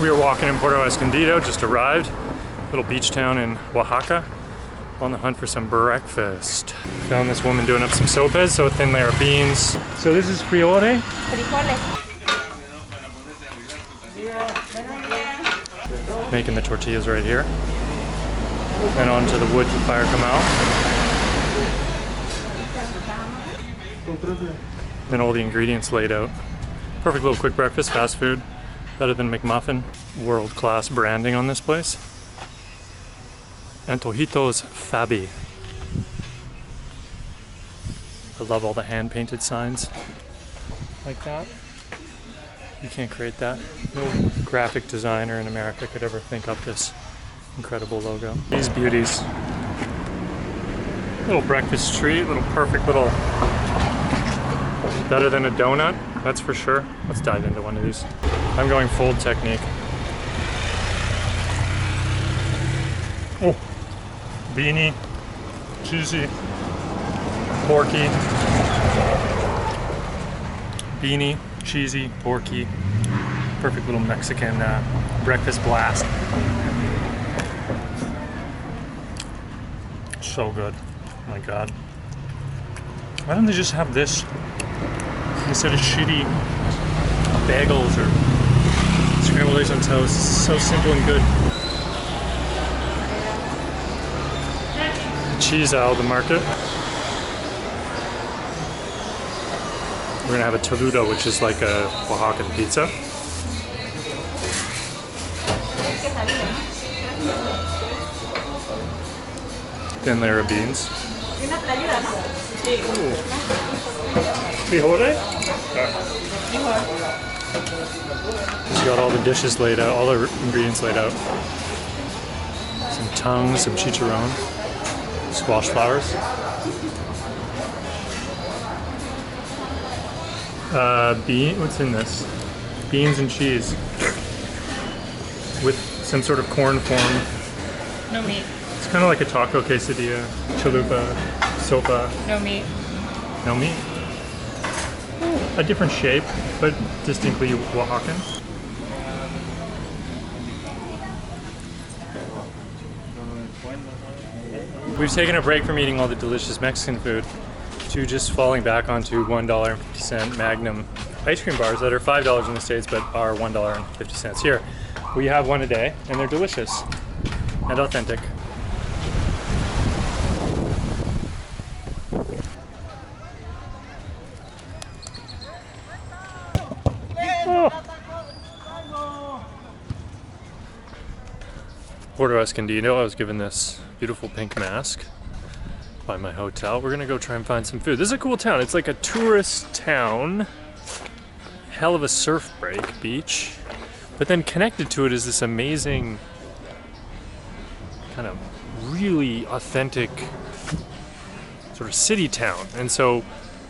We are walking in Puerto Escondido, just arrived. Little beach town in Oaxaca. On the hunt for some breakfast. Found this woman doing up some sopes, so a thin layer of beans. So this is friole? Making the tortillas right here. Then onto the wood to fire come out. Then all the ingredients laid out. Perfect little quick breakfast, fast food. Better than McMuffin. World-class branding on this place. Antojitos Fabi. I love all the hand-painted signs like that. You can't create that. No graphic designer in America could ever think up this incredible logo. These beauties. Little breakfast treat, little perfect little... Better than a donut, that's for sure. Let's dive into one of these. I'm going fold technique. Oh, beanie, cheesy, porky. Beanie, cheesy, porky. Perfect little Mexican breakfast blast. So good. Oh my god. Why don't they just have this instead of shitty bagels or scrambled eggs on toast? It's so simple and good. Cheese aisle of the market. We're gonna have a toludo, which is like a Oaxacan pizza. Thin layer of beans. Frijole? She's got all the dishes laid out, all the ingredients laid out. Some tongue, some chicharron, squash flowers. What's in this? Beans and cheese. With some sort of corn form. No meat. It's kind of like a taco quesadilla, chalupa, sopa. No meat. No meat. A different shape, but distinctly Oaxacan. We've taken a break from eating all the delicious Mexican food to just falling back onto $1.50 Magnum ice cream bars that are $5 in the States but are $1.50 here. We have one a day and they're delicious and authentic. Puerto Escondido, I was given this beautiful pink mask by my hotel. We're gonna go try and find some food. This is a cool town. It's like a tourist town. Hell of a surf break beach. But then connected to it is this amazing kind of really authentic sort of city town. And so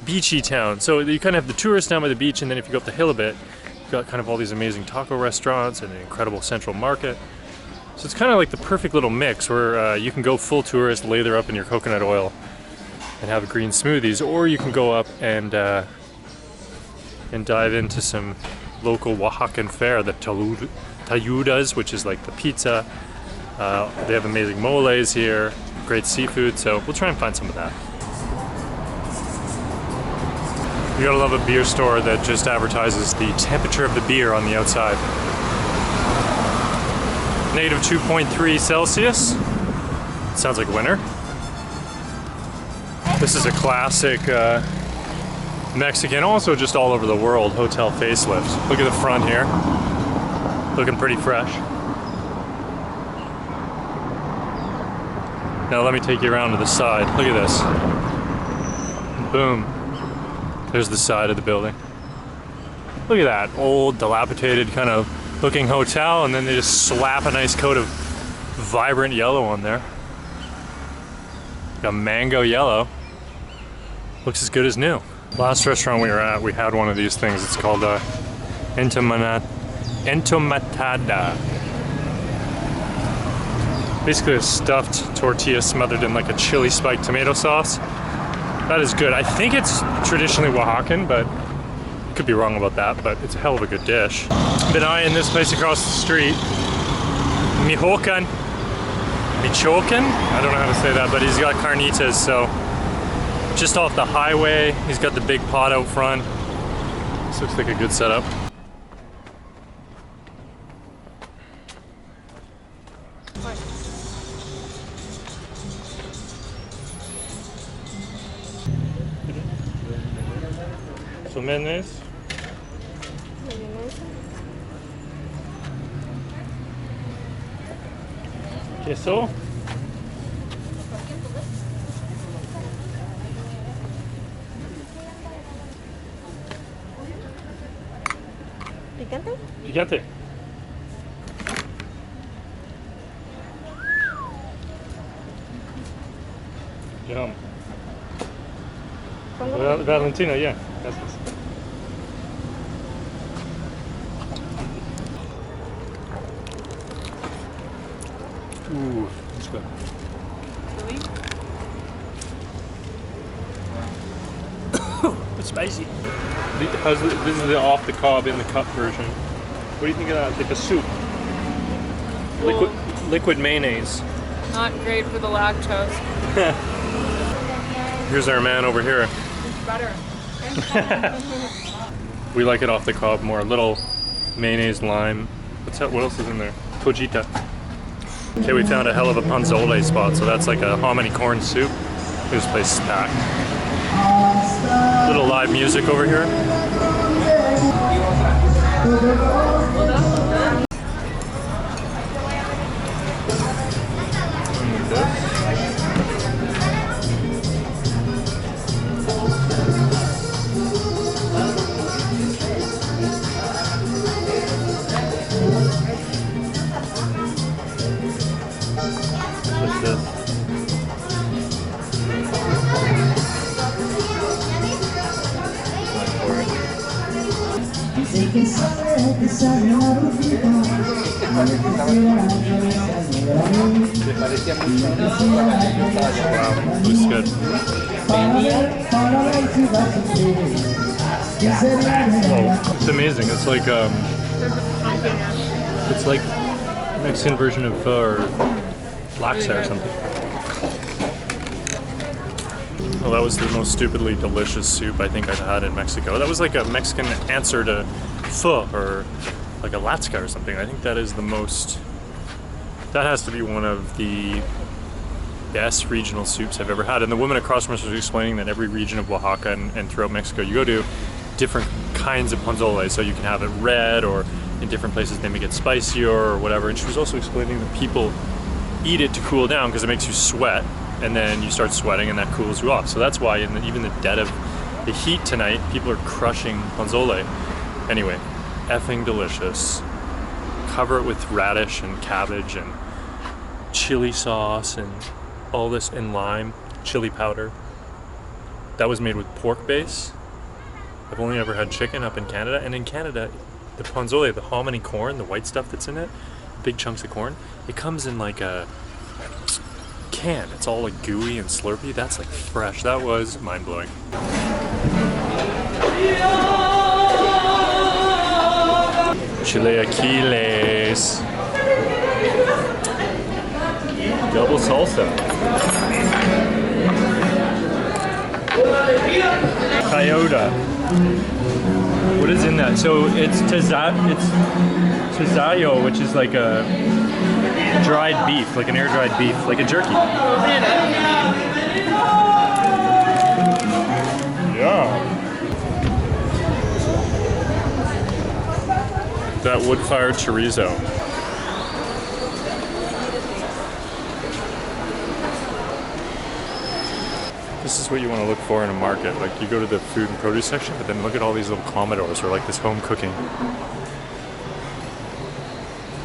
beachy town. So you kind of have the tourist down by the beach, and then if you go up the hill a bit, you've got kind of all these amazing taco restaurants and an incredible central market. So it's kind of like the perfect little mix where you can go full tourist, lather up in your coconut oil and have green smoothies, or you can go up and dive into some local Oaxacan fare, the tayudas, which is like the pizza. They have amazing moles here, great seafood, so we'll try and find some of that. You gotta love a beer store that just advertises the temperature of the beer on the outside. Negative 2.3 Celsius. Sounds like winter. This is a classic Mexican, also just all over the world, hotel facelift. Look at the front here. Looking pretty fresh. Now let me take you around to the side. Look at this. Boom. There's the side of the building. Look at that old, dilapidated kind of looking hotel, and then they just slap a nice coat of vibrant yellow on there. Got mango yellow. Looks as good as new. Last restaurant we were at, we had one of these things. It's called entomatada. Basically a stuffed tortilla smothered in like a chili spiked tomato sauce. That is good. I think it's traditionally Oaxacan, but Could be wrong about that, but it's a hell of a good dish. Been eyeing this place across the street. Michoacan? I don't know how to say that, but he's got carnitas, so just off the highway. He's got the big pot out front. This looks like a good setup. So mayonnaise. Queso. ¿Picante? Picante. Yum. Valentina, yeah. Gracias. Ooh, that's good. Really? It's spicy. This is the off the cob in the cup version. What do you think of that? Like a soup. Liquid mayonnaise. Not great for the lactose. Here's our man over here. It's better. We like it off the cob more. A little mayonnaise, lime. What's that? What else is in there? Cojita. Okay, we found a hell of a Pozole spot. So that's like a hominy corn soup. This place is packed. Little live music over here. What's this? Wow, looks good. Oh, it's amazing. It's like Mexican version of or laksa or something. Well, that was the most stupidly delicious soup I think I've had in Mexico. That was like a Mexican answer to pho or like a latska or something. I think that is the most, that has to be one of the best regional soups I've ever had. And the woman across from us was explaining that every region of Oaxaca and throughout Mexico you go to, different kinds of pozole. So you can have it red, or in different places they make it spicier or whatever. And she was also explaining that people eat it to cool down because it makes you sweat, and then you start sweating and that cools you off. So that's why in even the dead of the heat tonight, people are crushing pozole. Anyway, effing delicious. Cover it with radish and cabbage and chili sauce and all this, and lime, chili powder. That was made with pork base. I've only ever had chicken up in Canada, and in Canada, the pozole, the hominy corn, the white stuff that's in it, big chunks of corn, it comes in like a can. It's all like gooey and slurpy. That's like fresh. That was mind-blowing. Chiles. Double salsa. Coyote. What is in that? So it's tazayo, which is like a dried beef, like an air-dried beef, like a jerky. Yeah. That wood-fired chorizo. This is what you want to look for in a market. Like, you go to the food and produce section, but then look at all these little commodores, or like this home cooking.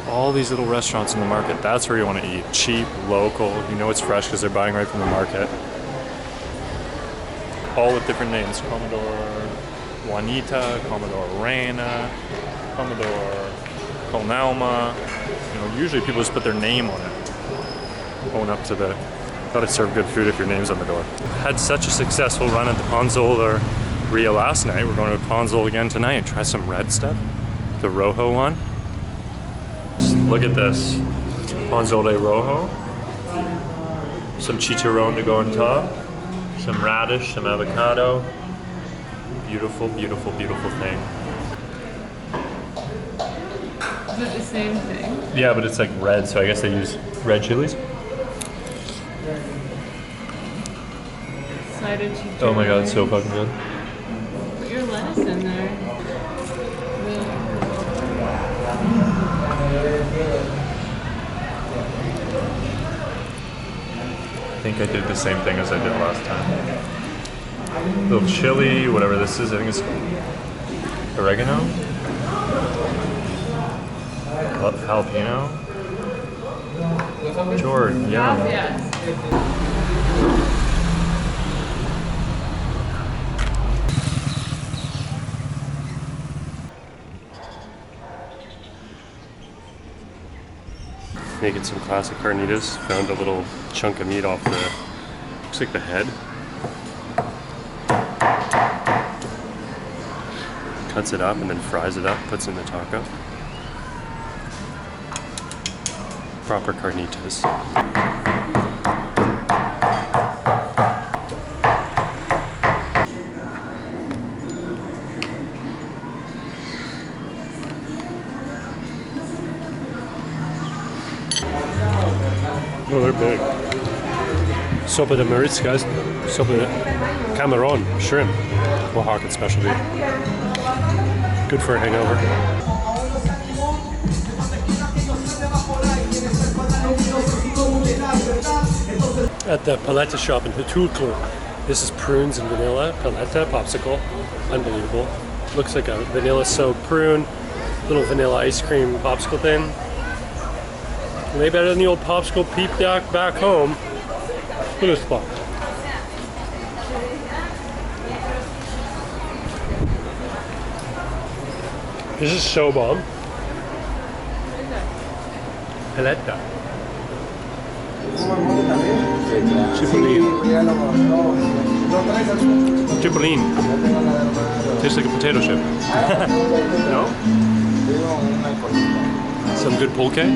All these little restaurants in the market, that's where you want to eat. Cheap, local, you know it's fresh because they're buying right from the market. All with different names. Commodore Juanita, Commodore Reina, Commodore Colnauma. You know, usually people just put their name on it. Going up to the, gotta serve good food if your name's on the door. Had such a successful run at the Pozole taqueria last night. We're going to Pozole again tonight. Try some red stuff. The Rojo one. Look at this. Pozole Rojo. Some chicharron to go on top. Some radish, some avocado. Beautiful, beautiful, beautiful thing. Is it the same thing? Yeah, but it's like red, so I guess they use red chilies. Cider chicharron. Oh my god, it's so fucking good. Put your lettuce in there. I think I did the same thing as I did last time. Little chili, whatever this is, I think it's oregano. Jalapeno. Jordan, yum. Yes. Making some classic carnitas. Found a little chunk of meat off the, looks like the head. Cuts it up and then fries it up, puts it in the taco. Proper carnitas. Oh, they're big. Sopa de mariscas, sopa de camarón, shrimp, Oaxacan specialty. Good for a hangover. At the paleta shop in Huddled, this is prunes and vanilla, paleta, popsicle, unbelievable. Looks like a vanilla soaked prune, little vanilla ice cream popsicle thing. Way better than the old popsicle peep back home. Look at this spot. This is so bomb. Paleta. Chipolin. Tastes like a potato chip. No? Some good pulque.